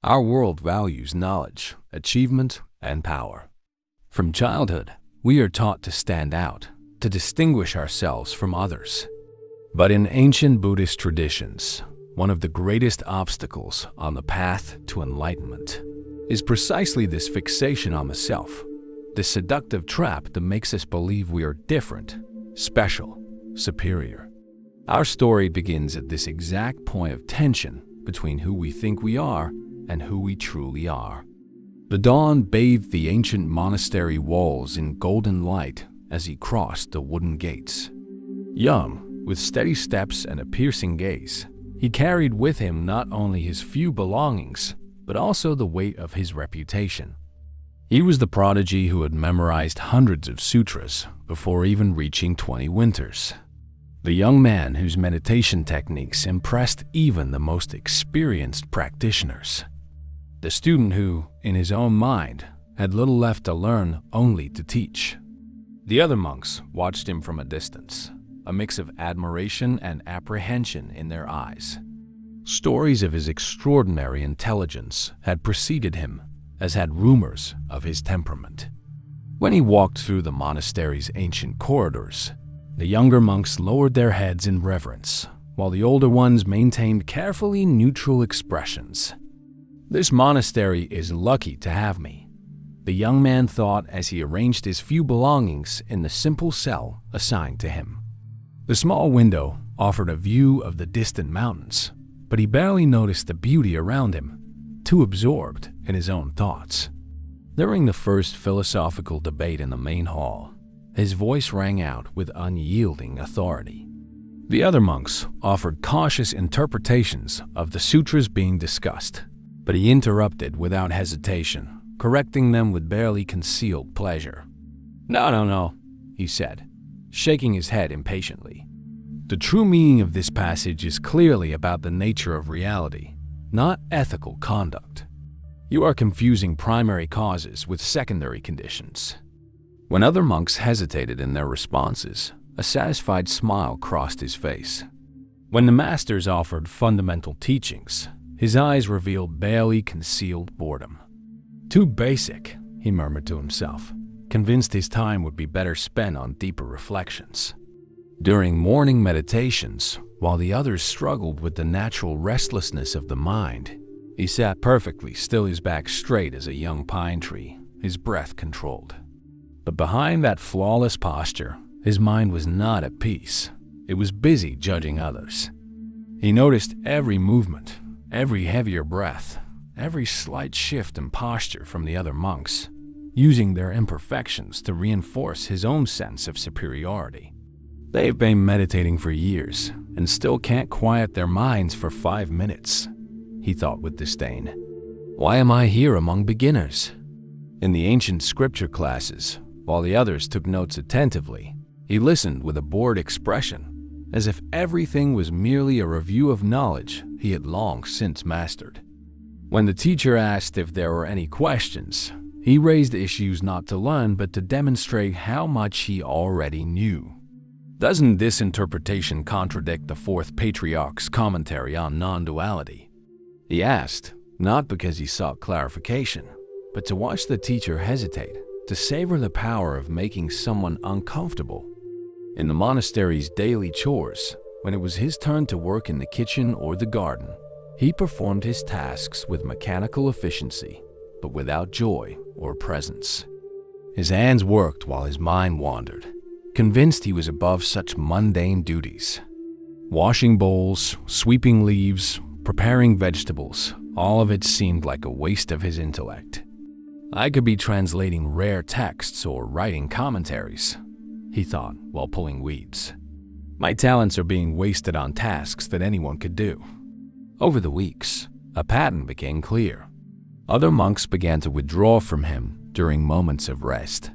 Our world values knowledge, achievement, and power. From childhood, we are taught to stand out, to distinguish ourselves from others. But in ancient Buddhist traditions, one of the greatest obstacles on the path to enlightenment is precisely this fixation on the self, this seductive trap that makes us believe we are different, special, superior. Our story begins at this exact point of tension between who we think we are and who we truly are. The dawn bathed the ancient monastery walls in golden light as he crossed the wooden gates. Young, with steady steps and a piercing gaze, he carried with him not only his few belongings, but also the weight of his reputation. He was the prodigy who had memorized hundreds of sutras before even reaching 20 winters. The young man whose meditation techniques impressed even the most experienced practitioners. The student who, in his own mind, had little left to learn, only to teach. The other monks watched him from a distance, a mix of admiration and apprehension in their eyes. Stories of his extraordinary intelligence had preceded him, as had rumors of his temperament. When he walked through the monastery's ancient corridors, the younger monks lowered their heads in reverence, while the older ones maintained carefully neutral expressions. "This monastery is lucky to have me," the young man thought as he arranged his few belongings in the simple cell assigned to him. The small window offered a view of the distant mountains, but he barely noticed the beauty around him, too absorbed in his own thoughts. During the first philosophical debate in the main hall, his voice rang out with unyielding authority. The other monks offered cautious interpretations of the sutras being discussed, but he interrupted without hesitation, correcting them with barely concealed pleasure. No, he said, shaking his head impatiently. The true meaning of this passage is clearly about the nature of reality, not ethical conduct. You are confusing primary causes with secondary conditions. When other monks hesitated in their responses, a satisfied smile crossed his face. When the masters offered fundamental teachings, his eyes revealed barely concealed boredom. Too basic, he murmured to himself, convinced his time would be better spent on deeper reflections. During morning meditations, while the others struggled with the natural restlessness of the mind, he sat perfectly still, his back straight as a young pine tree, his breath controlled. But behind that flawless posture, his mind was not at peace. It was busy judging others. He noticed every movement, every heavier breath, every slight shift in posture from the other monks, using their imperfections to reinforce his own sense of superiority. They've been meditating for years and still can't quiet their minds for 5 minutes, he thought with disdain. Why am I here among beginners? In the ancient scripture classes, while the others took notes attentively, he listened with a bored expression, as if everything was merely a review of knowledge he had long since mastered. When the teacher asked if there were any questions, he raised issues not to learn but to demonstrate how much he already knew. Doesn't this interpretation contradict the fourth patriarch's commentary on non-duality? He asked, not because he sought clarification, but to watch the teacher hesitate, to savor the power of making someone uncomfortable. In the monastery's daily chores, when it was his turn to work in the kitchen or the garden, he performed his tasks with mechanical efficiency, but without joy or presence. His hands worked while his mind wandered, convinced he was above such mundane duties. Washing bowls, sweeping leaves, preparing vegetables, all of it seemed like a waste of his intellect. I could be translating rare texts or writing commentaries, he thought while pulling weeds. My talents are being wasted on tasks that anyone could do. Over the weeks, a pattern became clear. Other monks began to withdraw from him during moments of rest.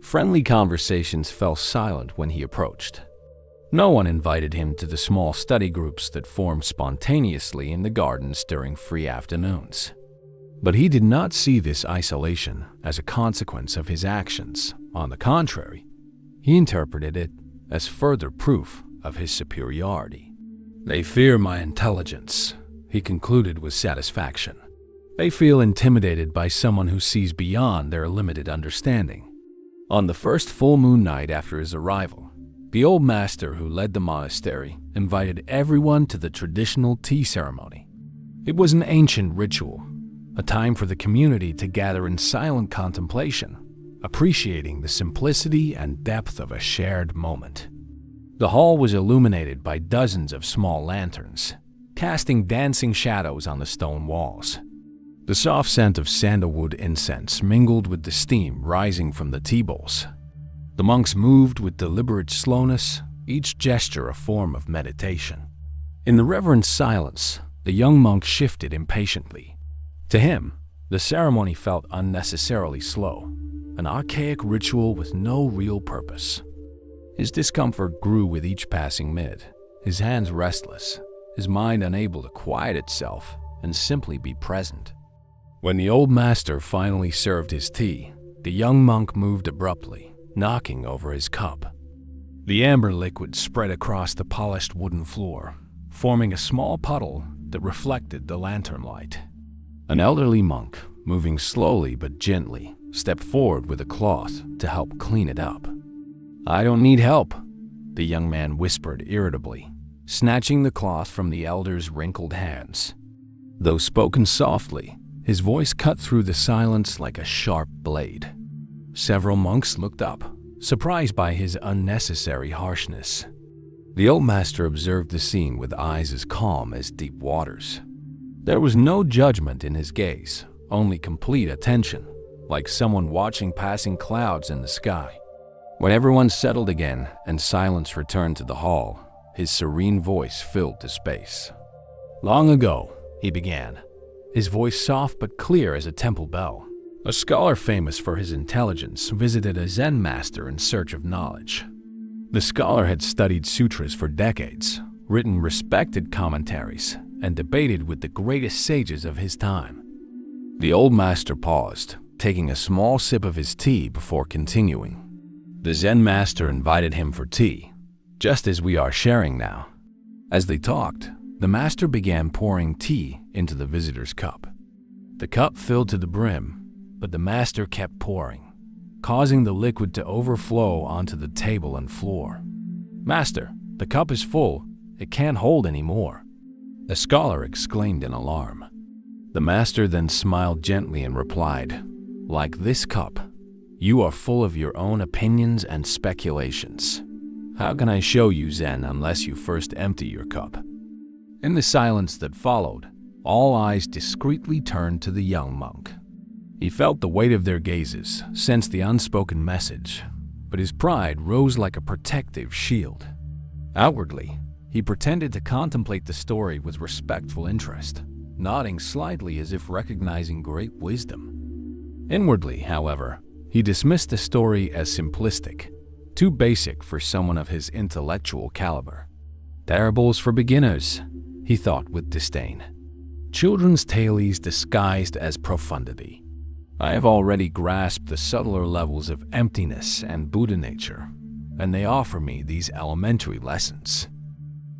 Friendly conversations fell silent when he approached. No one invited him to the small study groups that formed spontaneously in the gardens during free afternoons. But he did not see this isolation as a consequence of his actions. On the contrary, he interpreted it as further proof of his superiority. They fear my intelligence, he concluded with satisfaction. They feel intimidated by someone who sees beyond their limited understanding. On the first full moon night after his arrival, the old master who led the monastery invited everyone to the traditional tea ceremony. It was an ancient ritual, a time for the community to gather in silent contemplation, appreciating the simplicity and depth of a shared moment. The hall was illuminated by dozens of small lanterns, casting dancing shadows on the stone walls. The soft scent of sandalwood incense mingled with the steam rising from the tea bowls. The monks moved with deliberate slowness, each gesture a form of meditation. In the reverent silence, the young monk shifted impatiently. To him, the ceremony felt unnecessarily slow, an archaic ritual with no real purpose. His discomfort grew with each passing minute, his hands restless, his mind unable to quiet itself and simply be present. When the old master finally served his tea, the young monk moved abruptly, knocking over his cup. The amber liquid spread across the polished wooden floor, forming a small puddle that reflected the lantern light. An elderly monk, moving slowly but gently, stepped forward with a cloth to help clean it up. "I don't need help," the young man whispered irritably, snatching the cloth from the elder's wrinkled hands. Though spoken softly, his voice cut through the silence like a sharp blade. Several monks looked up, surprised by his unnecessary harshness. The old master observed the scene with eyes as calm as deep waters. There was no judgment in his gaze, only complete attention, like someone watching passing clouds in the sky. When everyone settled again and silence returned to the hall, his serene voice filled the space. "Long ago," he began, his voice soft but clear as a temple bell, "a scholar famous for his intelligence visited a Zen master in search of knowledge. The scholar had studied sutras for decades, written respected commentaries, and debated with the greatest sages of his time." The old master paused, taking a small sip of his tea before continuing. "The Zen master invited him for tea, just as we are sharing now." As they talked, the master began pouring tea into the visitor's cup. The cup filled to the brim, but the master kept pouring, causing the liquid to overflow onto the table and floor. "Master, the cup is full. It can't hold any more," the scholar exclaimed in alarm. The master then smiled gently and replied, "Like this cup, you are full of your own opinions and speculations. How can I show you Zen unless you first empty your cup?" In the silence that followed, all eyes discreetly turned to the young monk. He felt the weight of their gazes, sensed the unspoken message, but his pride rose like a protective shield. Outwardly, he pretended to contemplate the story with respectful interest, nodding slightly as if recognizing great wisdom. Inwardly, however, he dismissed the story as simplistic, too basic for someone of his intellectual caliber. "Parables for beginners," he thought with disdain. "Children's tales disguised as profundity. I have already grasped the subtler levels of emptiness and Buddha nature, and they offer me these elementary lessons."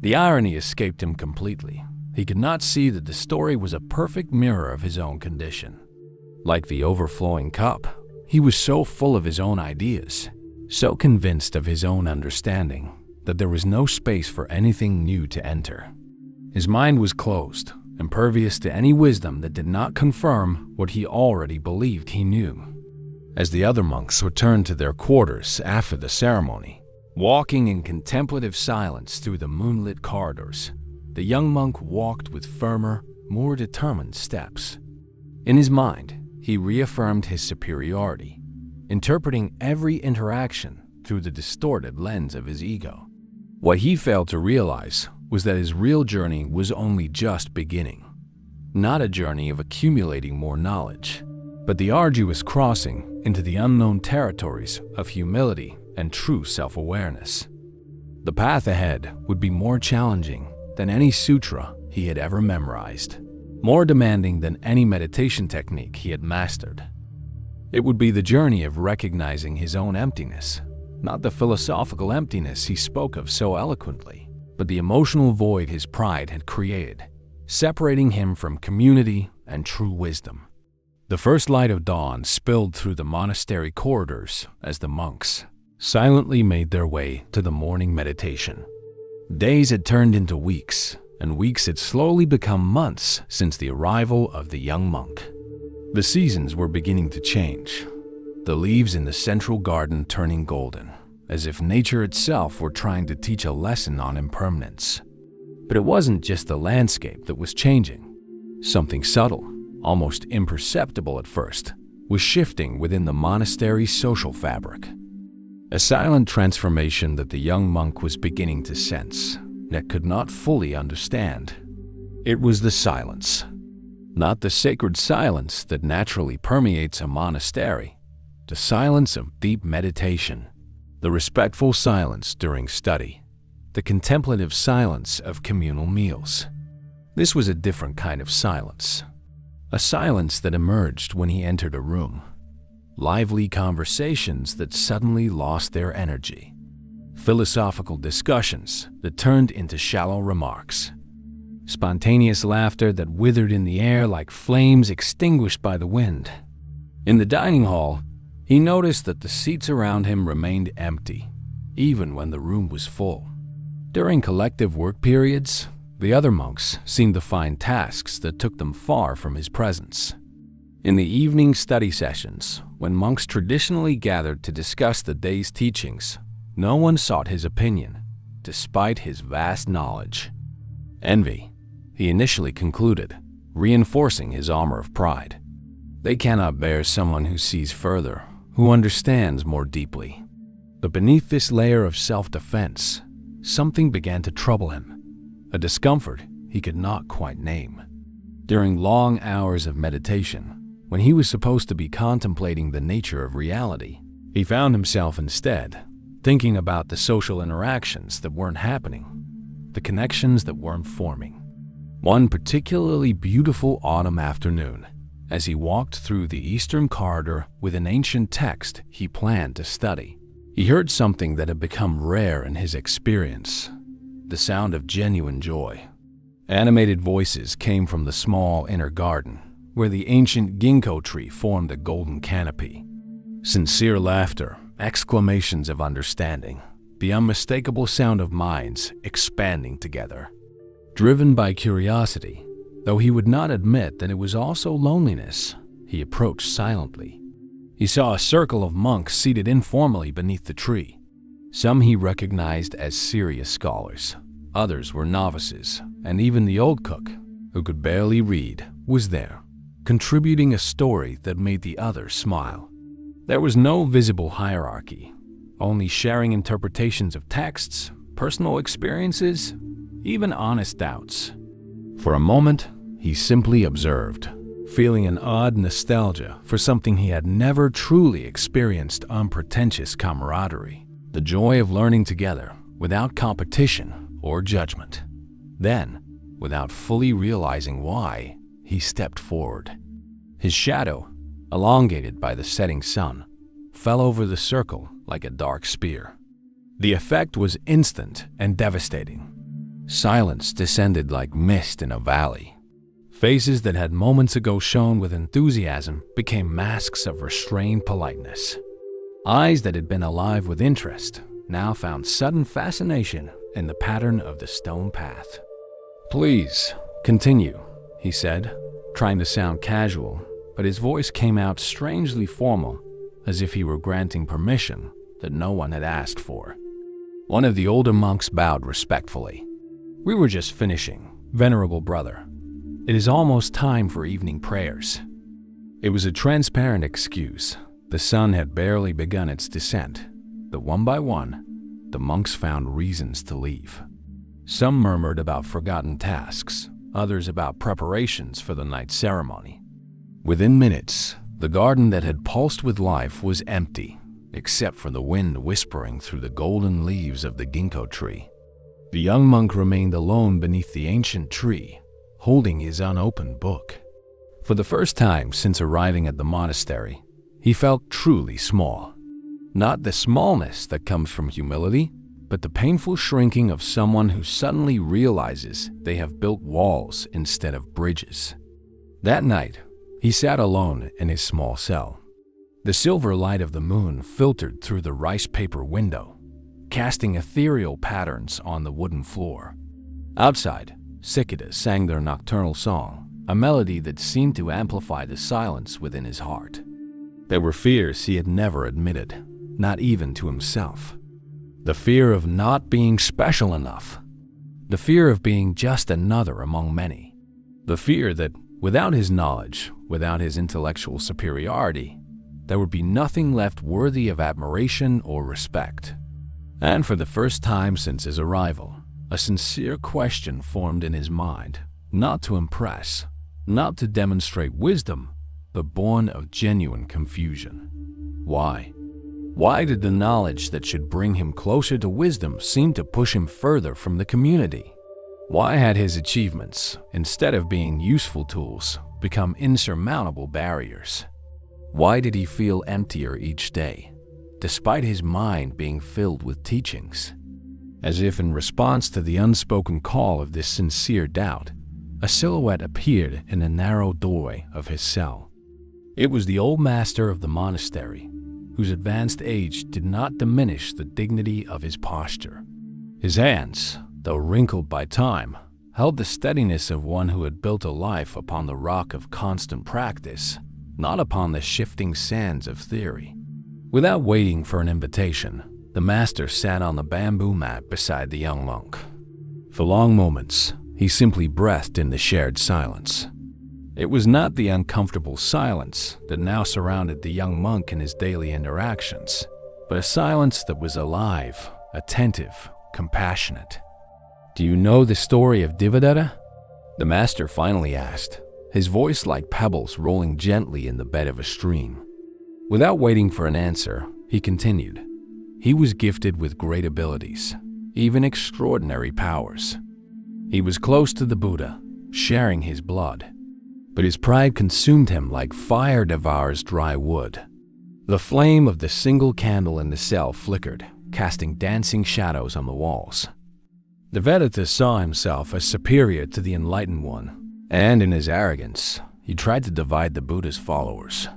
The irony escaped him completely. He could not see that the story was a perfect mirror of his own condition. Like the overflowing cup, he was so full of his own ideas, so convinced of his own understanding, that there was no space for anything new to enter. His mind was closed, impervious to any wisdom that did not confirm what he already believed he knew. As the other monks returned to their quarters after the ceremony, walking in contemplative silence through the moonlit corridors, the young monk walked with firmer, more determined steps. In his mind, he reaffirmed his superiority, interpreting every interaction through the distorted lens of his ego. What he failed to realize was that his real journey was only just beginning. Not a journey of accumulating more knowledge, but the arduous crossing into the unknown territories of humility and true self-awareness. The path ahead would be more challenging than any sutra he had ever memorized, more demanding than any meditation technique he had mastered. It would be the journey of recognizing his own emptiness, not the philosophical emptiness he spoke of so eloquently, but the emotional void his pride had created, separating him from community and true wisdom. The first light of dawn spilled through the monastery corridors as the monks silently made their way to the morning meditation. Days had turned into weeks, and weeks had slowly become months since the arrival of the young monk. The seasons were beginning to change, the leaves in the central garden turning golden, as if nature itself were trying to teach a lesson on impermanence. But it wasn't just the landscape that was changing. Something subtle, almost imperceptible at first, was shifting within the monastery's social fabric. A silent transformation that the young monk was beginning to sense, yet could not fully understand. It was the silence. Not the sacred silence that naturally permeates a monastery, the silence of deep meditation, the respectful silence during study, the contemplative silence of communal meals. This was a different kind of silence, a silence that emerged when he entered a room. Lively conversations that suddenly lost their energy, philosophical discussions that turned into shallow remarks, spontaneous laughter that withered in the air like flames extinguished by the wind. In the dining hall, he noticed that the seats around him remained empty, even when the room was full. During collective work periods, the other monks seemed to find tasks that took them far from his presence. In the evening study sessions, when monks traditionally gathered to discuss the day's teachings, no one sought his opinion, despite his vast knowledge. Envy, he initially concluded, reinforcing his armor of pride. They cannot bear someone who sees further, who understands more deeply. But beneath this layer of self-defense, something began to trouble him, a discomfort he could not quite name. During long hours of meditation, when he was supposed to be contemplating the nature of reality, he found himself instead thinking about the social interactions that weren't happening, the connections that weren't forming. One particularly beautiful autumn afternoon, as he walked through the eastern corridor with an ancient text he planned to study, he heard something that had become rare in his experience, the sound of genuine joy. Animated voices came from the small inner garden, where the ancient ginkgo tree formed a golden canopy. Sincere laughter, exclamations of understanding, the unmistakable sound of minds expanding together. Driven by curiosity, though he would not admit that it was also loneliness, he approached silently. He saw a circle of monks seated informally beneath the tree. Some he recognized as serious scholars, others were novices, and even the old cook, who could barely read, was there, contributing a story that made the others smile. There was no visible hierarchy, only sharing interpretations of texts, personal experiences, even honest doubts. For a moment, he simply observed, feeling an odd nostalgia for something he had never truly experienced: unpretentious camaraderie, the joy of learning together without competition or judgment. Then, without fully realizing why, he stepped forward. His shadow, elongated by the setting sun, fell over the circle like a dark spear. The effect was instant and devastating. Silence descended like mist in a valley. Faces that had moments ago shone with enthusiasm became masks of restrained politeness. Eyes that had been alive with interest now found sudden fascination in the pattern of the stone path. "Please, continue," he said, trying to sound casual, but his voice came out strangely formal, as if he were granting permission that no one had asked for. One of the older monks bowed respectfully. "We were just finishing, venerable brother. It is almost time for evening prayers." It was a transparent excuse. The sun had barely begun its descent, but one by one, the monks found reasons to leave. Some murmured about forgotten tasks, others about preparations for the night ceremony. Within minutes, the garden that had pulsed with life was empty, except for the wind whispering through the golden leaves of the ginkgo tree. The young monk remained alone beneath the ancient tree, holding his unopened book. For the first time since arriving at the monastery, he felt truly small. Not the smallness that comes from humility, but the painful shrinking of someone who suddenly realizes they have built walls instead of bridges. That night, he sat alone in his small cell. The silver light of the moon filtered through the rice paper window, casting ethereal patterns on the wooden floor. Outside, cicadas sang their nocturnal song, a melody that seemed to amplify the silence within his heart. There were fears he had never admitted, not even to himself. The fear of not being special enough. The fear of being just another among many. The fear that, without his knowledge, without his intellectual superiority, there would be nothing left worthy of admiration or respect. And for the first time since his arrival, a sincere question formed in his mind, not to impress, not to demonstrate wisdom, but born of genuine confusion. Why? Why did the knowledge that should bring him closer to wisdom seem to push him further from the community? Why had his achievements, instead of being useful tools, become insurmountable barriers? Why did he feel emptier each day, despite his mind being filled with teachings? As if in response to the unspoken call of this sincere doubt, a silhouette appeared in the narrow doorway of his cell. It was the old master of the monastery, whose advanced age did not diminish the dignity of his posture. His hands, though wrinkled by time, held the steadiness of one who had built a life upon the rock of constant practice, not upon the shifting sands of theory. Without waiting for an invitation, the master sat on the bamboo mat beside the young monk. For long moments, he simply breathed in the shared silence. It was not the uncomfortable silence that now surrounded the young monk in his daily interactions, but a silence that was alive, attentive, compassionate. "Do you know the story of Divadetta?" the master finally asked, his voice like pebbles rolling gently in the bed of a stream. Without waiting for an answer, he continued. He was gifted with great abilities, even extraordinary powers. He was close to the Buddha, sharing his blood. But his pride consumed him like fire devours dry wood. The flame of the single candle in the cell flickered, casting dancing shadows on the walls. Devadatta saw himself as superior to the Enlightened One, and in his arrogance, he tried to divide the Buddha's followers.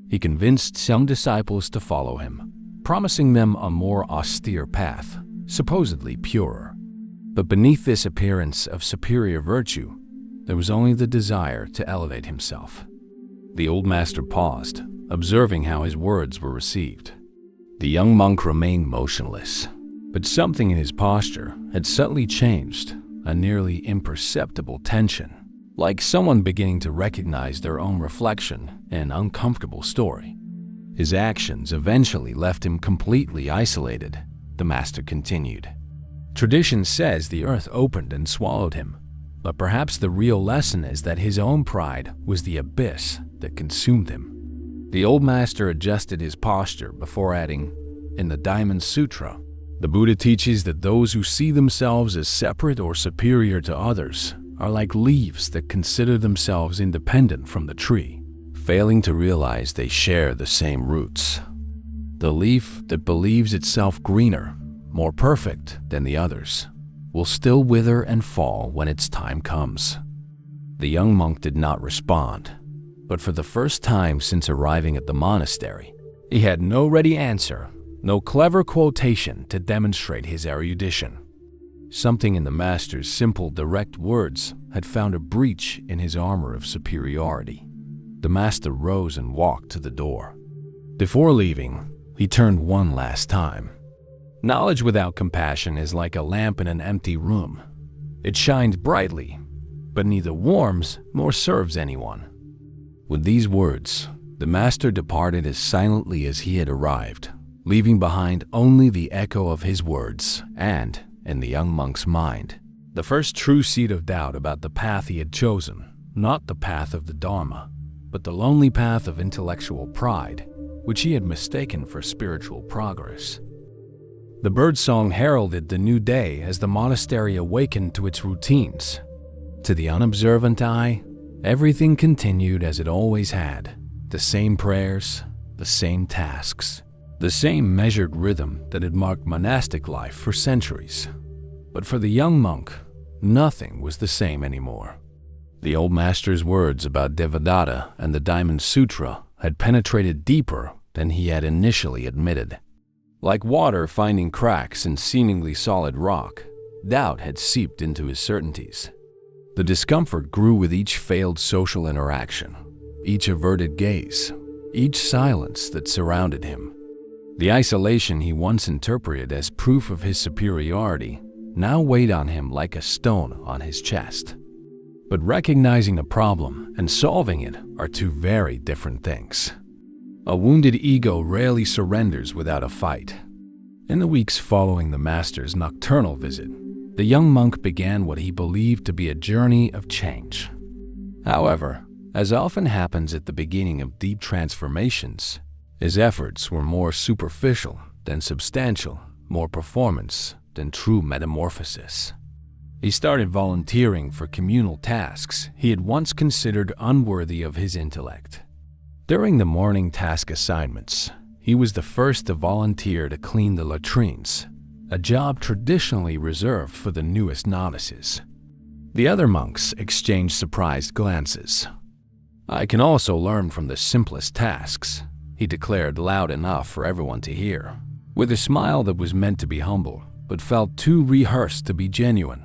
He convinced some disciples to follow him, promising them a more austere path, supposedly purer. But beneath this appearance of superior virtue, there was only the desire to elevate himself. The old master paused, observing how his words were received. The young monk remained motionless, but something in his posture had subtly changed, a nearly imperceptible tension, like someone beginning to recognize their own reflection in an uncomfortable story. His actions eventually left him completely isolated, the master continued. Tradition says the earth opened and swallowed him, but perhaps the real lesson is that his own pride was the abyss that consumed him. The old master adjusted his posture before adding, "In the Diamond Sutra, the Buddha teaches that those who see themselves as separate or superior to others are like leaves that consider themselves independent from the tree, failing to realize they share the same roots. The leaf that believes itself greener, more perfect than the others, will still wither and fall when its time comes." The young monk did not respond, but for the first time since arriving at the monastery, he had no ready answer, no clever quotation to demonstrate his erudition. Something in the master's simple, direct words had found a breach in his armor of superiority. The master rose and walked to the door. Before leaving, he turned one last time. Knowledge without compassion is like a lamp in an empty room. It shines brightly, but neither warms nor serves anyone. With these words, the master departed as silently as he had arrived, leaving behind only the echo of his words and, in the young monk's mind, the first true seed of doubt about the path he had chosen, not the path of the Dharma, but the lonely path of intellectual pride, which he had mistaken for spiritual progress. The birdsong heralded the new day as the monastery awakened to its routines. To the unobservant eye, everything continued as it always had. The same prayers, the same tasks, the same measured rhythm that had marked monastic life for centuries. But for the young monk, nothing was the same anymore. The old master's words about Devadatta and the Diamond Sutra had penetrated deeper than he had initially admitted. Like water finding cracks in seemingly solid rock, doubt had seeped into his certainties. The discomfort grew with each failed social interaction, each averted gaze, each silence that surrounded him. The isolation he once interpreted as proof of his superiority now weighed on him like a stone on his chest. But recognizing the problem and solving it are two very different things. A wounded ego rarely surrenders without a fight. In the weeks following the master's nocturnal visit, the young monk began what he believed to be a journey of change. However, as often happens at the beginning of deep transformations, his efforts were more superficial than substantial, more performance than true metamorphosis. He started volunteering for communal tasks he had once considered unworthy of his intellect. During the morning task assignments, he was the first to volunteer to clean the latrines, a job traditionally reserved for the newest novices. The other monks exchanged surprised glances. "I can also learn from the simplest tasks," he declared loud enough for everyone to hear, with a smile that was meant to be humble, but felt too rehearsed to be genuine.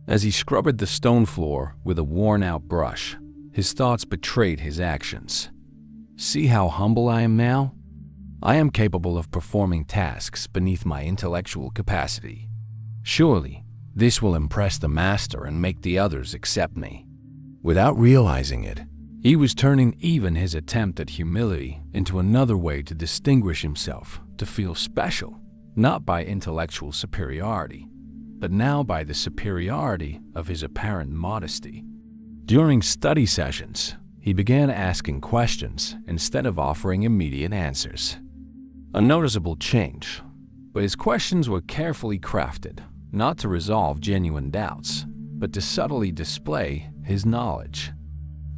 As he scrubbed the stone floor with a worn-out brush, his thoughts betrayed his actions. "See how humble I am now? I am capable of performing tasks beneath my intellectual capacity. Surely, this will impress the master and make the others accept me." Without realizing it, he was turning even his attempt at humility into another way to distinguish himself, to feel special, not by intellectual superiority, but now by the superiority of his apparent modesty. During study sessions, he began asking questions instead of offering immediate answers. A noticeable change, but his questions were carefully crafted, not to resolve genuine doubts, but to subtly display his knowledge.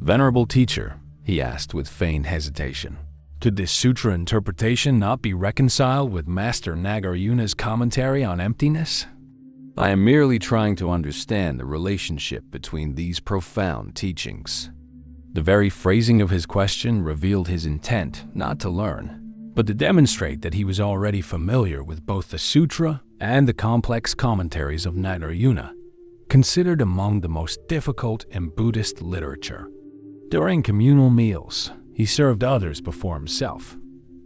"Venerable teacher," he asked with feigned hesitation, "could this sutra interpretation not be reconciled with Master Nagarjuna's commentary on emptiness? I am merely trying to understand the relationship between these profound teachings." The very phrasing of his question revealed his intent not to learn, but to demonstrate that he was already familiar with both the sutra and the complex commentaries of Nagarjuna, considered among the most difficult in Buddhist literature. During communal meals, he served others before himself,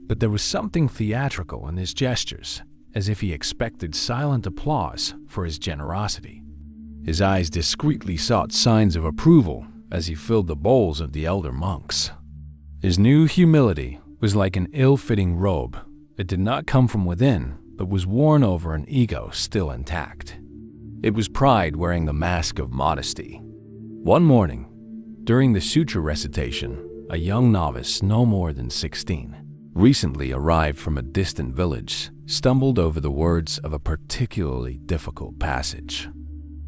but there was something theatrical in his gestures, as if he expected silent applause for his generosity. His eyes discreetly sought signs of approval as he filled the bowls of the elder monks. His new humility was like an ill-fitting robe. It did not come from within, but was worn over an ego still intact. It was pride wearing the mask of modesty. One morning, during the sutra recitation, a young novice no more than 16, recently arrived from a distant village, stumbled over the words of a particularly difficult passage.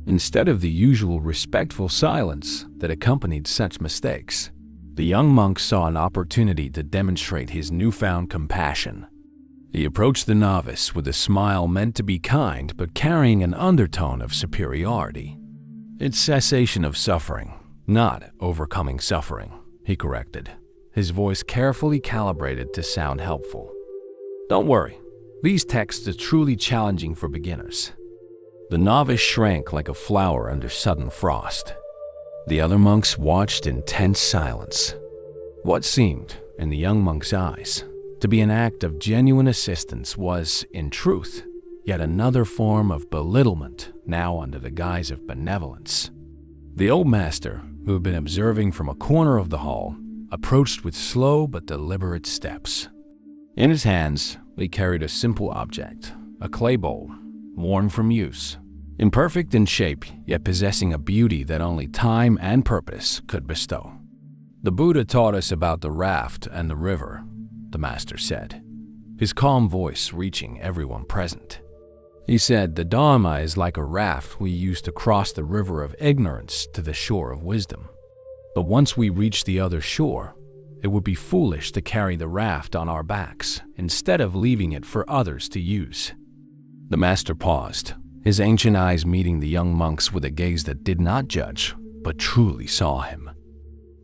Instead of the usual respectful silence that accompanied such mistakes, the young monk saw an opportunity to demonstrate his newfound compassion. He approached the novice with a smile meant to be kind but carrying an undertone of superiority. "It's cessation of suffering, not overcoming suffering," he corrected, his voice carefully calibrated to sound helpful. "Don't worry, these texts are truly challenging for beginners." The novice shrank like a flower under sudden frost. The other monks watched in tense silence. What seemed, in the young monk's eyes, to be an act of genuine assistance was, in truth, yet another form of belittlement now under the guise of benevolence. The old master, who had been observing from a corner of the hall, approached with slow but deliberate steps. In his hands, he carried a simple object, a clay bowl, worn from use, imperfect in shape yet possessing a beauty that only time and purpose could bestow. "The Buddha taught us about the raft and the river," the master said, his calm voice reaching everyone present. He said, "The Dharma is like a raft we use to cross the river of ignorance to the shore of wisdom. But once we reach the other shore, it would be foolish to carry the raft on our backs instead of leaving it for others to use." The master paused, his ancient eyes meeting the young monks with a gaze that did not judge, but truly saw him.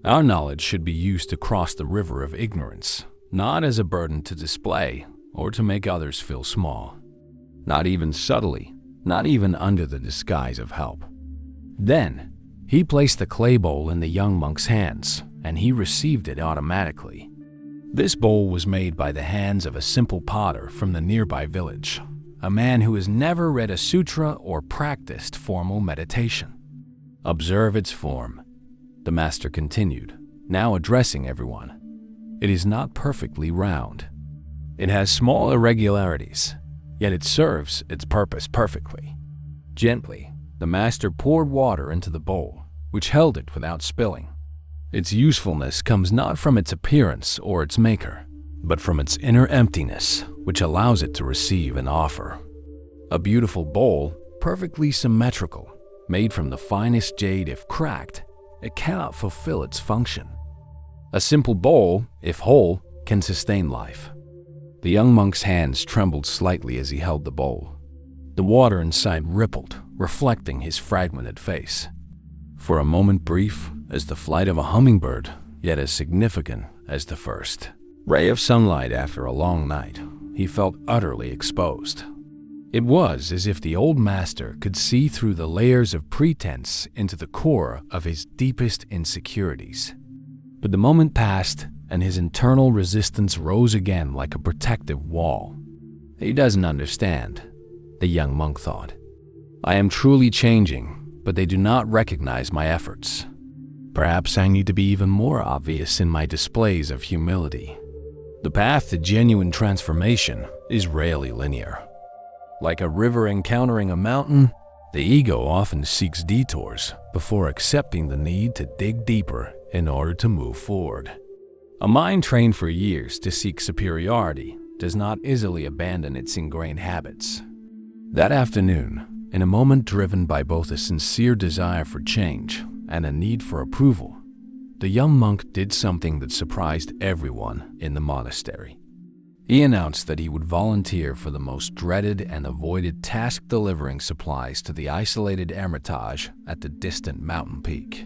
Our knowledge should be used to cross the river of ignorance, not as a burden to display or to make others feel small. Not even subtly, not even under the disguise of help. Then, he placed the clay bowl in the young monk's hands, and he received it automatically. This bowl was made by the hands of a simple potter from the nearby village, a man who has never read a sutra or practiced formal meditation. "Observe its form," the master continued, now addressing everyone. "It is not perfectly round. It has small irregularities, yet it serves its purpose perfectly." Gently, the master poured water into the bowl, which held it without spilling. Its usefulness comes not from its appearance or its maker, but from its inner emptiness, which allows it to receive and offer. A beautiful bowl, perfectly symmetrical, made from the finest jade. If cracked, it cannot fulfill its function. A simple bowl, if whole, can sustain life. The young monk's hands trembled slightly as he held the bowl. The water inside rippled, reflecting his fragmented face. For a moment brief, as the flight of a hummingbird, yet as significant as the first ray of sunlight after a long night, he felt utterly exposed. It was as if the old master could see through the layers of pretense into the core of his deepest insecurities. But the moment passed, and his internal resistance rose again like a protective wall. "He doesn't understand," the young monk thought. "I am truly changing, but they do not recognize my efforts. Perhaps I need to be even more obvious in my displays of humility." The path to genuine transformation is rarely linear. Like a river encountering a mountain, the ego often seeks detours before accepting the need to dig deeper in order to move forward. A mind trained for years to seek superiority does not easily abandon its ingrained habits. That afternoon, in a moment driven by both a sincere desire for change and a need for approval, the young monk did something that surprised everyone in the monastery. He announced that he would volunteer for the most dreaded and avoided task delivering supplies to the isolated Hermitage at the distant mountain peak.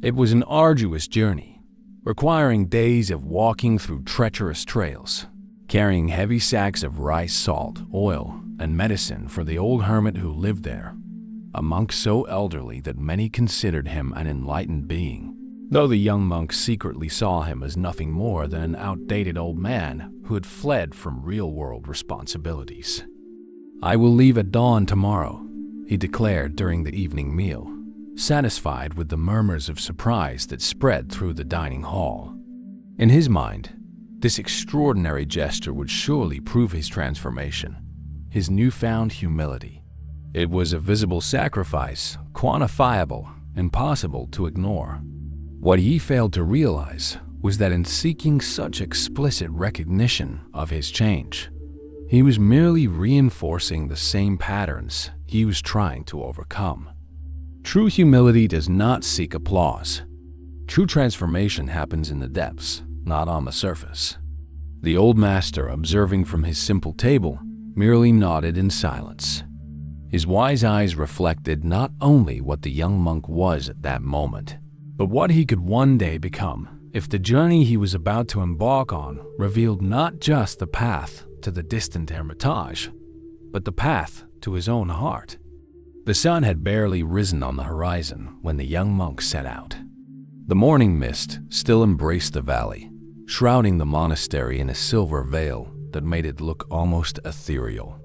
It was an arduous journey, requiring days of walking through treacherous trails, carrying heavy sacks of rice, salt, oil, and medicine for the old hermit who lived there, a monk so elderly that many considered him an enlightened being, though the young monk secretly saw him as nothing more than an outdated old man who had fled from real-world responsibilities. "I will leave at dawn tomorrow," he declared during the evening meal, satisfied with the murmurs of surprise that spread through the dining hall. In his mind, this extraordinary gesture would surely prove his transformation, his newfound humility. It was a visible sacrifice, quantifiable, impossible to ignore. What he failed to realize was that in seeking such explicit recognition of his change, he was merely reinforcing the same patterns he was trying to overcome. True humility does not seek applause. True transformation happens in the depths, not on the surface. The old master, observing from his simple table, merely nodded in silence. His wise eyes reflected not only what the young monk was at that moment, but what he could one day become if the journey he was about to embark on revealed not just the path to the distant Hermitage, but the path to his own heart. The sun had barely risen on the horizon when the young monk set out. The morning mist still embraced the valley, shrouding the monastery in a silver veil that made it look almost ethereal.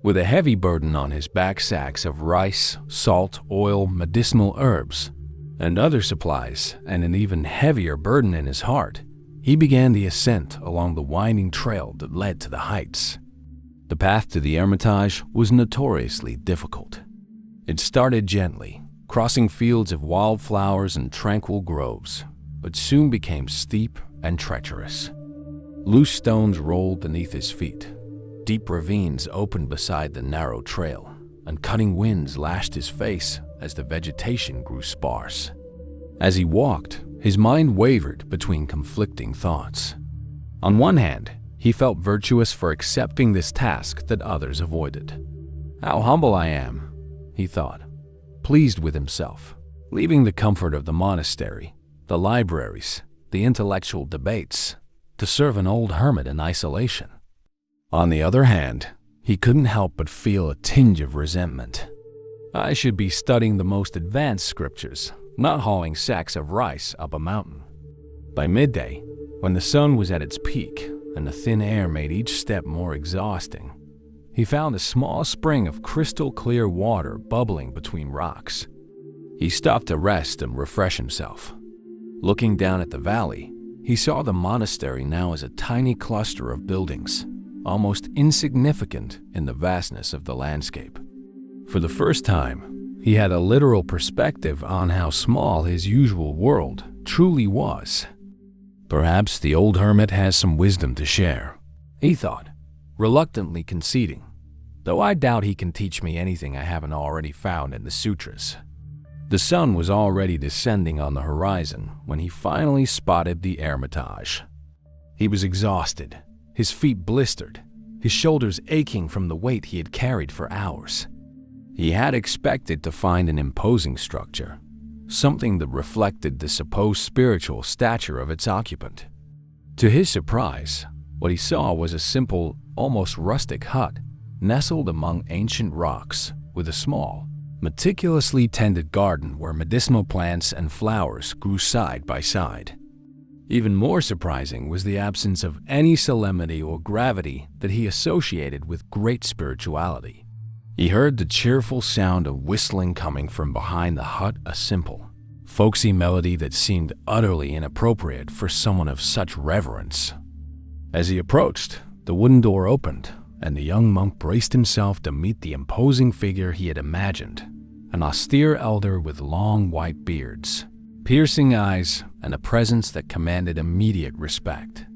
With a heavy burden on his back, sacks of rice, salt, oil, medicinal herbs, and other supplies, and an even heavier burden in his heart, he began the ascent along the winding trail that led to the heights. The path to the Hermitage was notoriously difficult. It started gently, crossing fields of wildflowers and tranquil groves, but soon became steep and treacherous. Loose stones rolled beneath his feet. Deep ravines opened beside the narrow trail, and cutting winds lashed his face as the vegetation grew sparse. As he walked, his mind wavered between conflicting thoughts. On one hand, he felt virtuous for accepting this task that others avoided. "How humble I am," he thought, pleased with himself. leaving the comfort of the monastery, the libraries, the intellectual debates, to serve an old hermit in isolation. On the other hand, he couldn't help but feel a tinge of resentment. I should be studying the most advanced scriptures, not hauling sacks of rice up a mountain. By midday, when the sun was at its peak and the thin air made each step more exhausting, he found a small spring of crystal clear water bubbling between rocks. He stopped to rest and refresh himself. Looking down at the valley, he saw the monastery now as a tiny cluster of buildings, almost insignificant in the vastness of the landscape. For the first time, he had a literal perspective on how small his usual world truly was. Perhaps the old hermit has some wisdom to share, he thought, reluctantly conceding, though I doubt he can teach me anything I haven't already found in the sutras. The sun was already descending on the horizon when he finally spotted the Hermitage. He was exhausted, his feet blistered, his shoulders aching from the weight he had carried for hours. He had expected to find an imposing structure, something that reflected the supposed spiritual stature of its occupant. To his surprise, what he saw was a simple, almost rustic hut nestled among ancient rocks with a small, meticulously tended garden where medicinal plants and flowers grew side by side. Even more surprising was the absence of any solemnity or gravity that he associated with great spirituality. He heard the cheerful sound of whistling coming from behind the hut, a simple, folksy melody that seemed utterly inappropriate for someone of such reverence. As he approached, the wooden door opened, and the young monk braced himself to meet the imposing figure he had imagined, an austere elder with long white beards, piercing eyes, and a presence that commanded immediate respect.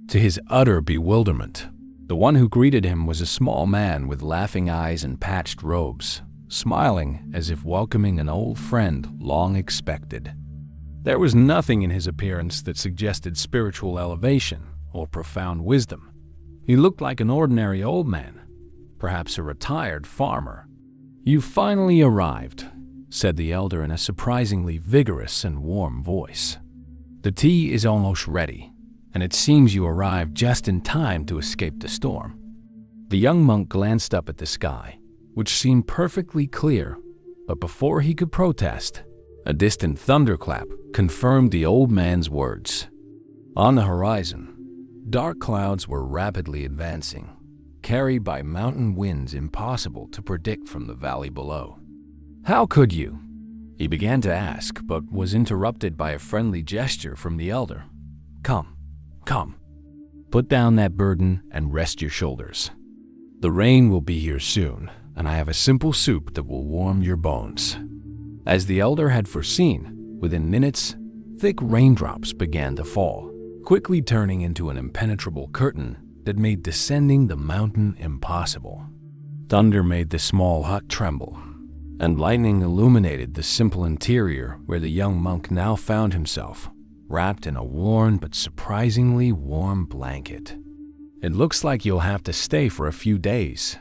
To his utter bewilderment, the one who greeted him was a small man with laughing eyes and patched robes, smiling as if welcoming an old friend long expected. There was nothing in his appearance that suggested spiritual elevation or profound wisdom. He looked like an ordinary old man, perhaps a retired farmer. "You've finally arrived," said the elder in a surprisingly vigorous and warm voice. "The tea is almost ready, and it seems you arrived just in time to escape the storm." The young monk glanced up at the sky, which seemed perfectly clear, but before he could protest, a distant thunderclap confirmed the old man's words. On the horizon, dark clouds were rapidly advancing, carried by mountain winds impossible to predict from the valley below. "How could you?" he began to ask, but was interrupted by a friendly gesture from the elder. Come, put down that burden and rest your shoulders. The rain will be here soon, and I have a simple soup that will warm your bones." As the elder had foreseen, within minutes, thick raindrops began to fall, quickly turning into an impenetrable curtain that made descending the mountain impossible. Thunder made the small hut tremble, and lightning illuminated the simple interior where the young monk now found himself, wrapped in a worn but surprisingly warm blanket. "It looks like you'll have to stay for a few days,"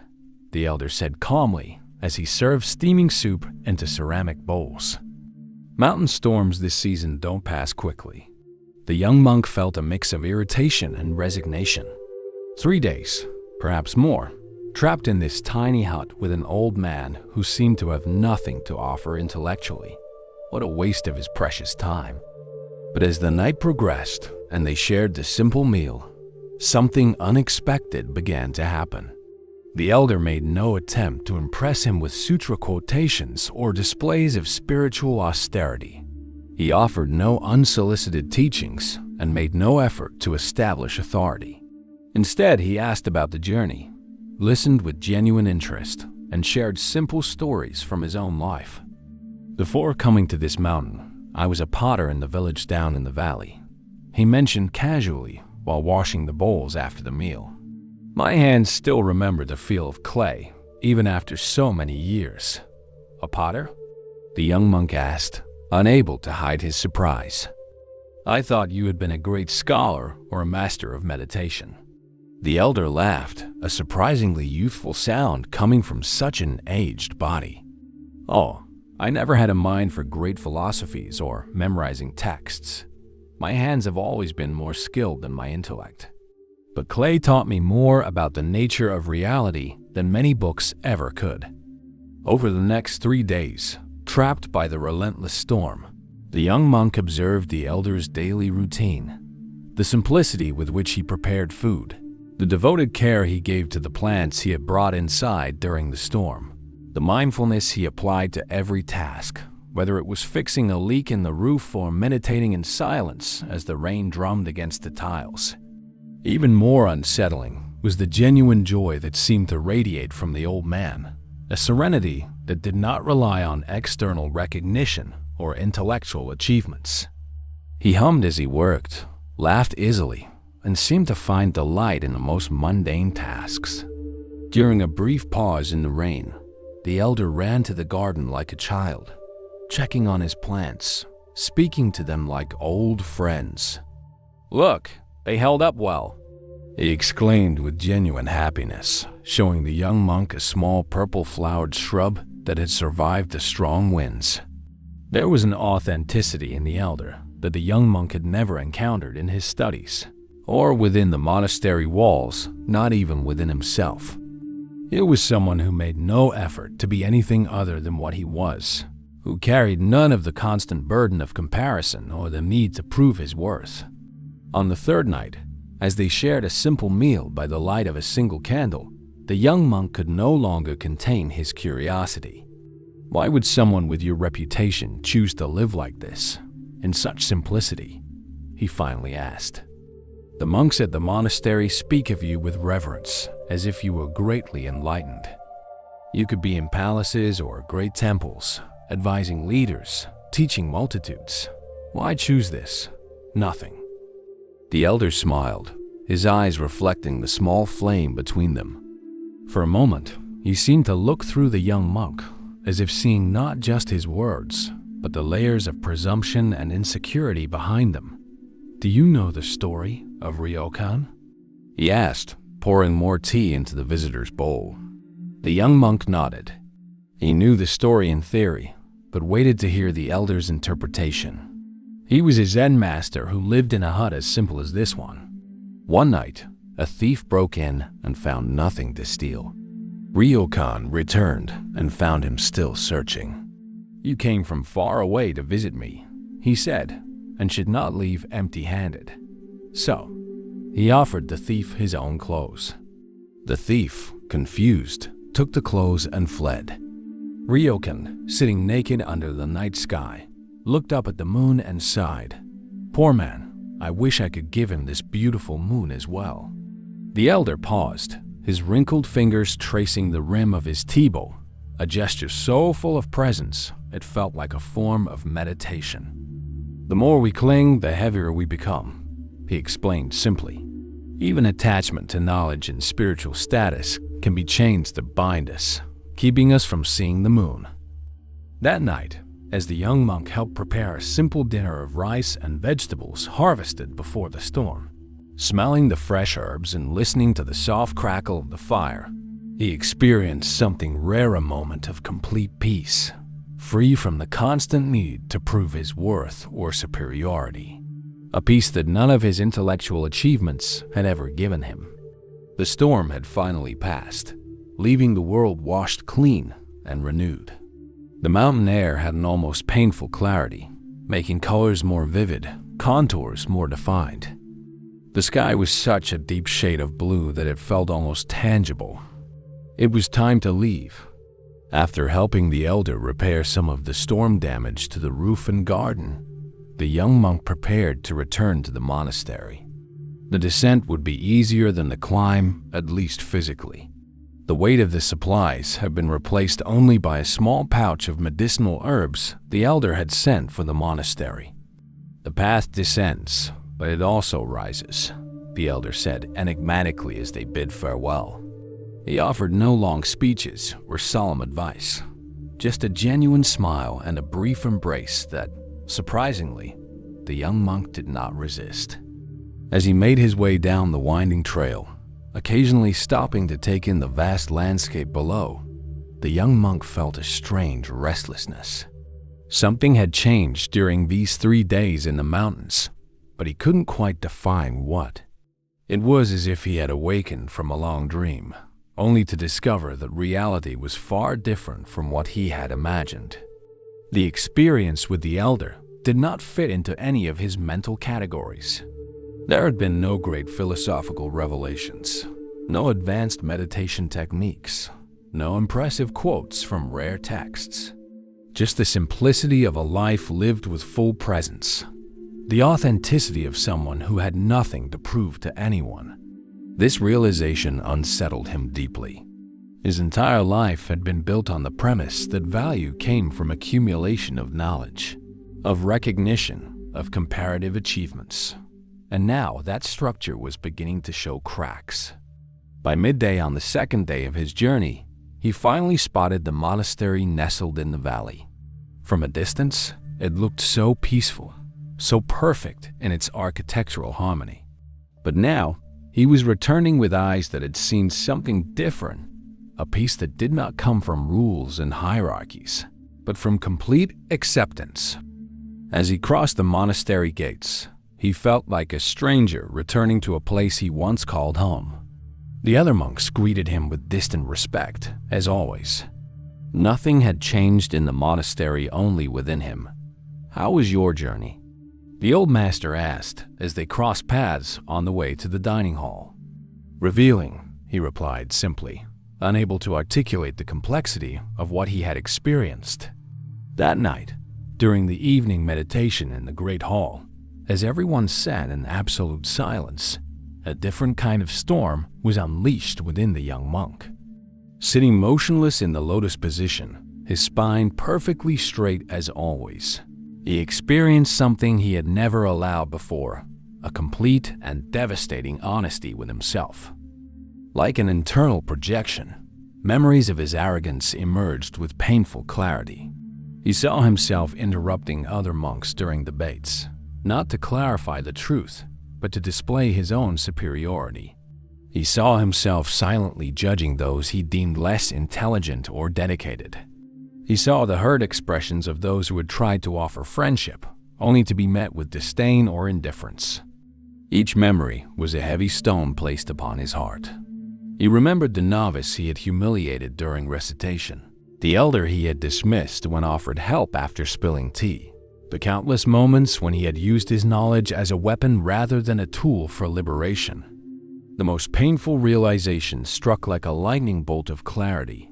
the elder said calmly as he served steaming soup into ceramic bowls. Mountain storms this season don't pass quickly. The young monk felt a mix of irritation and resignation. 3 days, perhaps more, trapped in this tiny hut with an old man who seemed to have nothing to offer intellectually. What a waste of his precious time. But as the night progressed and they shared the simple meal, something unexpected began to happen. The elder made no attempt to impress him with sutra quotations or displays of spiritual austerity. He offered no unsolicited teachings and made no effort to establish authority. Instead, he asked about the journey, listened with genuine interest, and shared simple stories from his own life. "Before coming to this mountain, I was a potter in the village down in the valley," he mentioned casually while washing the bowls after the meal. "My hands still remember the feel of clay, even after so many years." "A potter?" the young monk asked, unable to hide his surprise. "I thought you had been a great scholar or a master of meditation." The elder laughed, a surprisingly youthful sound coming from such an aged body. "Oh, I never had a mind for great philosophies or memorizing texts. My hands have always been more skilled than my intellect. But clay taught me more about the nature of reality than many books ever could. Over the next 3 days, trapped by the relentless storm, the young monk observed the elder's daily routine. The simplicity with which he prepared food, the devoted care he gave to the plants he had brought inside during the storm, the mindfulness he applied to every task, whether it was fixing a leak in the roof or meditating in silence as the rain drummed against the tiles. Even more unsettling was the genuine joy that seemed to radiate from the old man, a serenity that did not rely on external recognition or intellectual achievements. He hummed as he worked, laughed easily, and seemed to find delight in the most mundane tasks. During a brief pause in the rain, the elder ran to the garden like a child, checking on his plants, speaking to them like old friends. "Look, they held up well," he exclaimed with genuine happiness, showing the young monk a small purple-flowered shrub that had survived the strong winds. There was an authenticity in the elder that the young monk had never encountered in his studies, or within the monastery walls, not even within himself. It was someone who made no effort to be anything other than what he was, who carried none of the constant burden of comparison or the need to prove his worth. On the third night, as they shared a simple meal by the light of a single candle, the young monk could no longer contain his curiosity. Why would someone with your reputation choose to live like this, in such simplicity? He finally asked. The monks at the monastery speak of you with reverence, as if you were greatly enlightened. You could be in palaces or great temples, advising leaders, teaching multitudes. Why choose this? Nothing. The elder smiled, his eyes reflecting the small flame between them. For a moment, he seemed to look through the young monk, as if seeing not just his words, but the layers of presumption and insecurity behind them. "Do you know the story of Ryokan?" he asked, pouring more tea into the visitor's bowl. The young monk nodded. He knew the story in theory, but waited to hear the elder's interpretation. He was a Zen master who lived in a hut as simple as this one. One night, a thief broke in and found nothing to steal. Ryokan returned and found him still searching. "You came from far away to visit me," he said, "and should not leave empty-handed." So, he offered the thief his own clothes. The thief, confused, took the clothes and fled. Ryokan, sitting naked under the night sky, looked up at the moon and sighed. "Poor man, I wish I could give him this beautiful moon as well." The elder paused, his wrinkled fingers tracing the rim of his tea bowl, a gesture so full of presence it felt like a form of meditation. "The more we cling, the heavier we become," he explained simply. "Even attachment to knowledge and spiritual status can be chains that bind us, keeping us from seeing the moon." That night, as the young monk helped prepare a simple dinner of rice and vegetables harvested before the storm, smelling the fresh herbs and listening to the soft crackle of the fire, he experienced something rare, a moment of complete peace, free from the constant need to prove his worth or superiority, a peace that none of his intellectual achievements had ever given him. The storm had finally passed, leaving the world washed clean and renewed. The mountain air had an almost painful clarity, making colors more vivid, contours more defined. The sky was such a deep shade of blue that it felt almost tangible. It was time to leave. After helping the elder repair some of the storm damage to the roof and garden, the young monk prepared to return to the monastery. The descent would be easier than the climb, at least physically. The weight of the supplies had been replaced only by a small pouch of medicinal herbs the elder had sent for the monastery. "The path descends, but it also rises," the elder said enigmatically as they bid farewell. He offered no long speeches or solemn advice, just a genuine smile and a brief embrace that, surprisingly, the young monk did not resist. As he made his way down the winding trail, occasionally stopping to take in the vast landscape below, the young monk felt a strange restlessness. Something had changed during these 3 days in the mountains, but he couldn't quite define what. It was as if he had awakened from a long dream, only to discover that reality was far different from what he had imagined. The experience with the elder did not fit into any of his mental categories. There had been no great philosophical revelations, no advanced meditation techniques, no impressive quotes from rare texts. Just the simplicity of a life lived with full presence, the authenticity of someone who had nothing to prove to anyone. This realization unsettled him deeply. His entire life had been built on the premise that value came from accumulation of knowledge, of recognition, of comparative achievements. And now that structure was beginning to show cracks. By midday on the second day of his journey, he finally spotted the monastery nestled in the valley. From a distance, it looked so peaceful, so perfect in its architectural harmony. But now, he was returning with eyes that had seen something different, a peace that did not come from rules and hierarchies, but from complete acceptance. As he crossed the monastery gates, he felt like a stranger returning to a place he once called home. The other monks greeted him with distant respect, as always. Nothing had changed in the monastery, only within him. "How was your journey?" the old master asked as they crossed paths on the way to the dining hall. "Revealing," he replied simply, unable to articulate the complexity of what he had experienced. That night, during the evening meditation in the great hall, as everyone sat in absolute silence, a different kind of storm was unleashed within the young monk. Sitting motionless in the lotus position, his spine perfectly straight as always, he experienced something he had never allowed before, a complete and devastating honesty with himself. Like an internal projection, memories of his arrogance emerged with painful clarity. He saw himself interrupting other monks during debates, not to clarify the truth, but to display his own superiority. He saw himself silently judging those he deemed less intelligent or dedicated. He saw the hurt expressions of those who had tried to offer friendship, only to be met with disdain or indifference. Each memory was a heavy stone placed upon his heart. He remembered the novice he had humiliated during recitation, the elder he had dismissed when offered help after spilling tea, the countless moments when he had used his knowledge as a weapon rather than a tool for liberation. The most painful realization struck like a lightning bolt of clarity.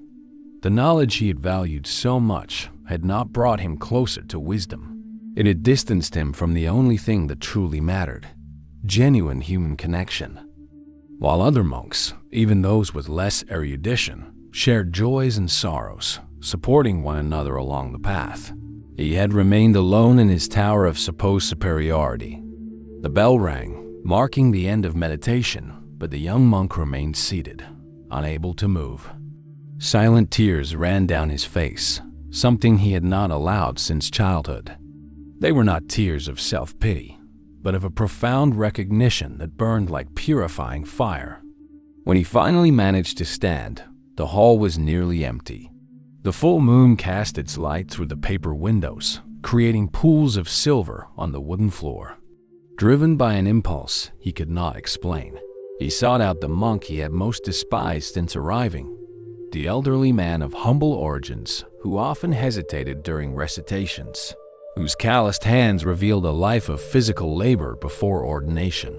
The knowledge he had valued so much had not brought him closer to wisdom. It had distanced him from the only thing that truly mattered, genuine human connection. While other monks, even those with less erudition, shared joys and sorrows, supporting one another along the path, he had remained alone in his tower of supposed superiority. The bell rang, marking the end of meditation, but the young monk remained seated, unable to move. Silent tears ran down his face, something he had not allowed since childhood. They were not tears of self-pity, but of a profound recognition that burned like purifying fire. When he finally managed to stand, the hall was nearly empty. The full moon cast its light through the paper windows, creating pools of silver on the wooden floor. Driven by an impulse he could not explain, he sought out the monk he had most despised since arriving, the elderly man of humble origins who often hesitated during recitations, whose calloused hands revealed a life of physical labor before ordination.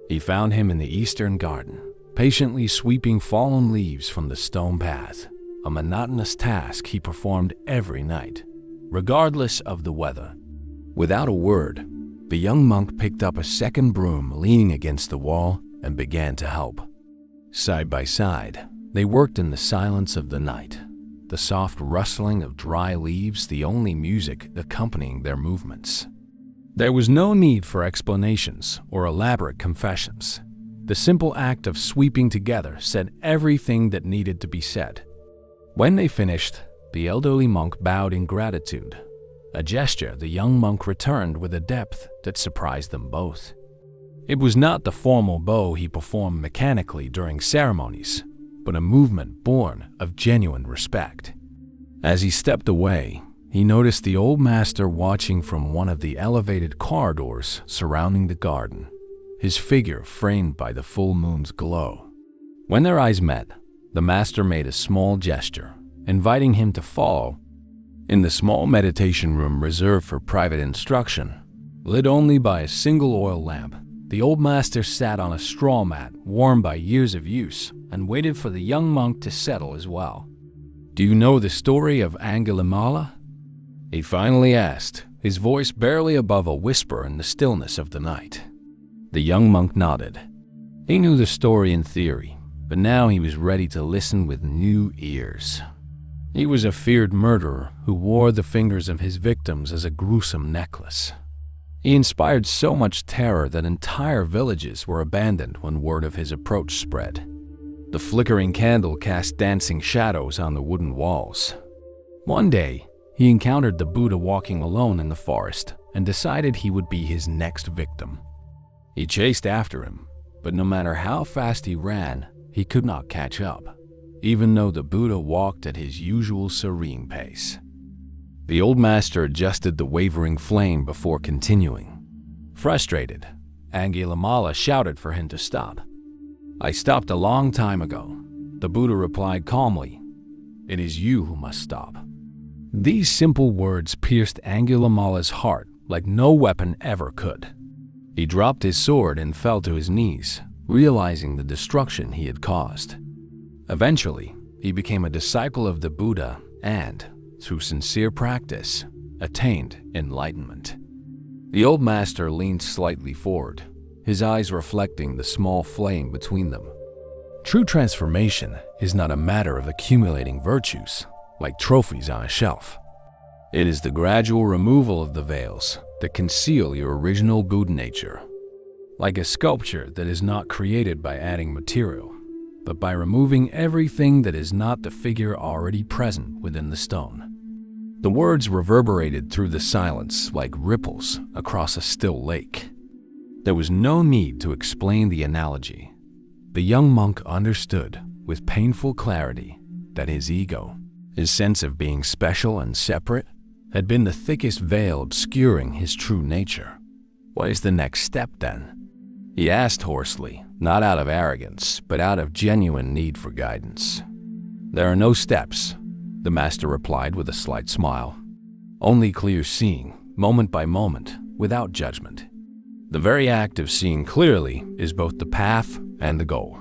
He found him in the eastern garden, patiently sweeping fallen leaves from the stone path, a monotonous task he performed every night, regardless of the weather. Without a word, the young monk picked up a second broom leaning against the wall and began to help. Side by side, they worked in the silence of the night, the soft rustling of dry leaves the only music accompanying their movements. There was no need for explanations or elaborate confessions. The simple act of sweeping together said everything that needed to be said. When they finished, the elderly monk bowed in gratitude, a gesture the young monk returned with a depth that surprised them both. It was not the formal bow he performed mechanically during ceremonies, but a movement born of genuine respect. As he stepped away, he noticed the old master watching from one of the elevated corridors surrounding the garden, his figure framed by the full moon's glow. When their eyes met, the master made a small gesture, inviting him to follow. In the small meditation room reserved for private instruction, lit only by a single oil lamp, the old master sat on a straw mat worn by years of use and waited for the young monk to settle as well. "Do you know the story of Angulimala?" he finally asked, his voice barely above a whisper in the stillness of the night. The young monk nodded. He knew the story in theory, but now he was ready to listen with new ears. He was a feared murderer who wore the fingers of his victims as a gruesome necklace. He inspired so much terror that entire villages were abandoned when word of his approach spread. The flickering candle cast dancing shadows on the wooden walls. One day, he encountered the Buddha walking alone in the forest and decided he would be his next victim. He chased after him, but no matter how fast he ran, he could not catch up, even though the Buddha walked at his usual serene pace. The old master adjusted the wavering flame before continuing. Frustrated, Angulimala shouted for him to stop. "I stopped a long time ago," the Buddha replied calmly. "It is you who must stop." These simple words pierced Angulimala's heart like no weapon ever could. He dropped his sword and fell to his knees, realizing the destruction he had caused. Eventually, he became a disciple of the Buddha and, through sincere practice, attained enlightenment. The old master leaned slightly forward, his eyes reflecting the small flame between them. True transformation is not a matter of accumulating virtues, like trophies on a shelf. It is the gradual removal of the veils that conceal your original Buddha nature. Like a sculpture that is not created by adding material, but by removing everything that is not the figure already present within the stone. The words reverberated through the silence like ripples across a still lake. There was no need to explain the analogy. The young monk understood with painful clarity that his ego, his sense of being special and separate, had been the thickest veil obscuring his true nature. What is the next step then? He asked hoarsely, not out of arrogance, but out of genuine need for guidance. "There are no steps," the master replied with a slight smile. "Only clear seeing, moment by moment, without judgment. The very act of seeing clearly is both the path and the goal."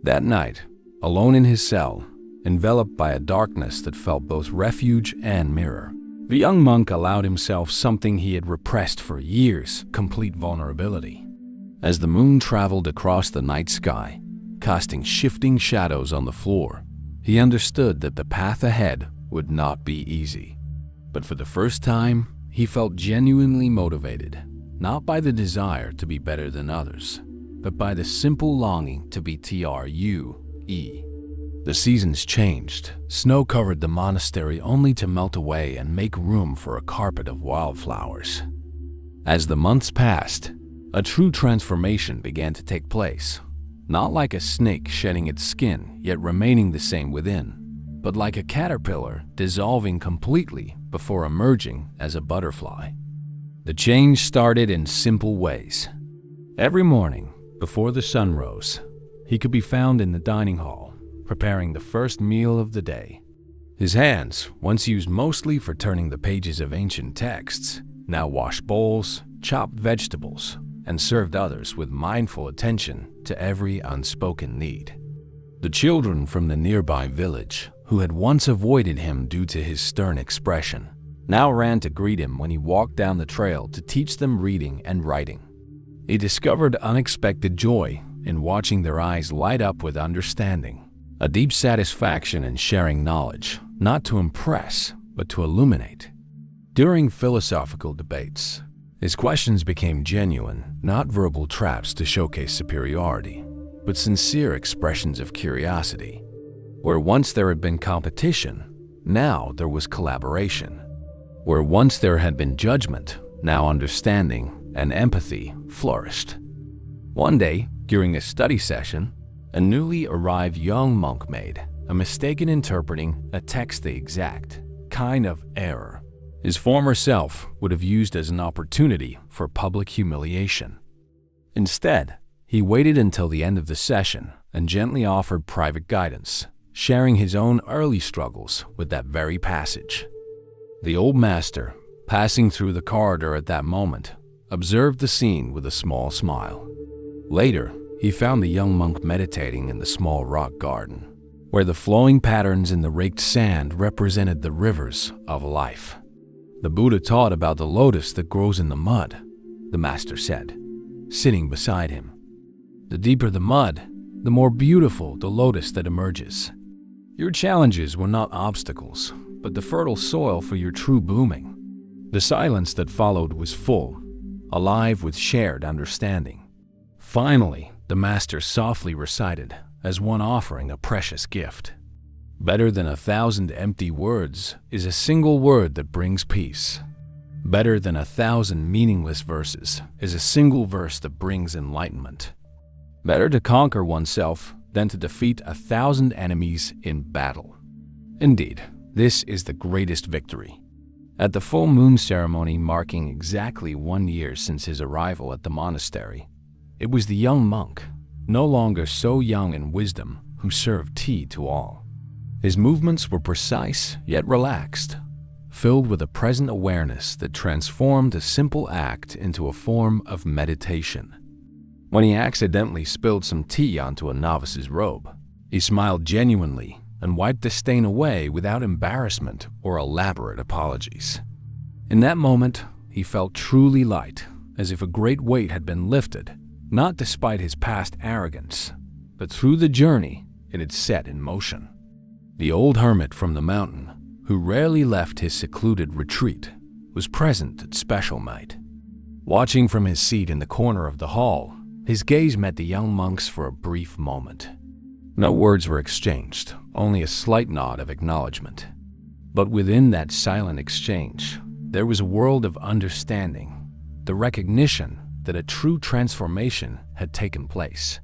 That night, alone in his cell, enveloped by a darkness that felt both refuge and mirror, the young monk allowed himself something he had repressed for years: complete vulnerability. As the moon traveled across the night sky, casting shifting shadows on the floor, he understood that the path ahead would not be easy. But for the first time, he felt genuinely motivated, not by the desire to be better than others, but by the simple longing to be true. The seasons changed. Snow covered the monastery only to melt away and make room for a carpet of wildflowers. As the months passed, a true transformation began to take place, not like a snake shedding its skin yet remaining the same within, but like a caterpillar dissolving completely before emerging as a butterfly. The change started in simple ways. Every morning, before the sun rose, he could be found in the dining hall, preparing the first meal of the day. His hands, once used mostly for turning the pages of ancient texts, now washed bowls, chopped vegetables, and served others with mindful attention to every unspoken need. The children from the nearby village, who had once avoided him due to his stern expression, now ran to greet him when he walked down the trail to teach them reading and writing. He discovered unexpected joy in watching their eyes light up with understanding, a deep satisfaction in sharing knowledge, not to impress, but to illuminate. During philosophical debates, his questions became genuine, not verbal traps to showcase superiority, but sincere expressions of curiosity. Where once there had been competition, now there was collaboration. Where once there had been judgment, now understanding and empathy flourished. One day, during a study session, a newly arrived young monk made a mistake in interpreting a text the exact kind of error his former self would have used as an opportunity for public humiliation. Instead, he waited until the end of the session and gently offered private guidance, sharing his own early struggles with that very passage. The old master, passing through the corridor at that moment, observed the scene with a small smile. Later, he found the young monk meditating in the small rock garden, where the flowing patterns in the raked sand represented the rivers of life. The Buddha taught about the lotus that grows in the mud, the master said, sitting beside him. The deeper the mud, the more beautiful the lotus that emerges. Your challenges were not obstacles, but the fertile soil for your true blooming. The silence that followed was full, alive with shared understanding. Finally, the master softly recited, as one offering a precious gift. Better than 1,000 empty words is a single word that brings peace. Better than 1,000 meaningless verses is a single verse that brings enlightenment. Better to conquer oneself than to defeat 1,000 enemies in battle. Indeed, this is the greatest victory. At the full moon ceremony marking exactly 1 year since his arrival at the monastery, it was the young monk, no longer so young in wisdom, who served tea to all. His movements were precise yet relaxed, filled with a present awareness that transformed a simple act into a form of meditation. When he accidentally spilled some tea onto a novice's robe, he smiled genuinely and wiped the stain away without embarrassment or elaborate apologies. In that moment, he felt truly light, as if a great weight had been lifted, not despite his past arrogance, but through the journey it had set in motion. The old hermit from the mountain, who rarely left his secluded retreat, was present at special night. Watching from his seat in the corner of the hall, his gaze met the young monk's for a brief moment. No words were exchanged, only a slight nod of acknowledgement. But within that silent exchange, there was a world of understanding, the recognition that a true transformation had taken place.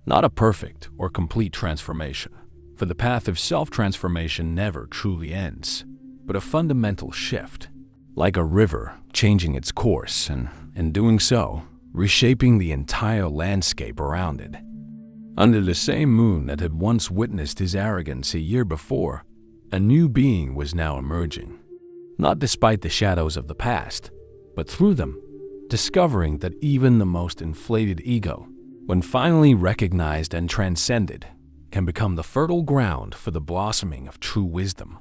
Not a perfect or complete transformation, for the path of self-transformation never truly ends, but a fundamental shift, like a river changing its course and, in doing so, reshaping the entire landscape around it. Under the same moon that had once witnessed his arrogance a year before, a new being was now emerging, not despite the shadows of the past, but through them, discovering that even the most inflated ego, when finally recognized and transcended, can become the fertile ground for the blossoming of true wisdom.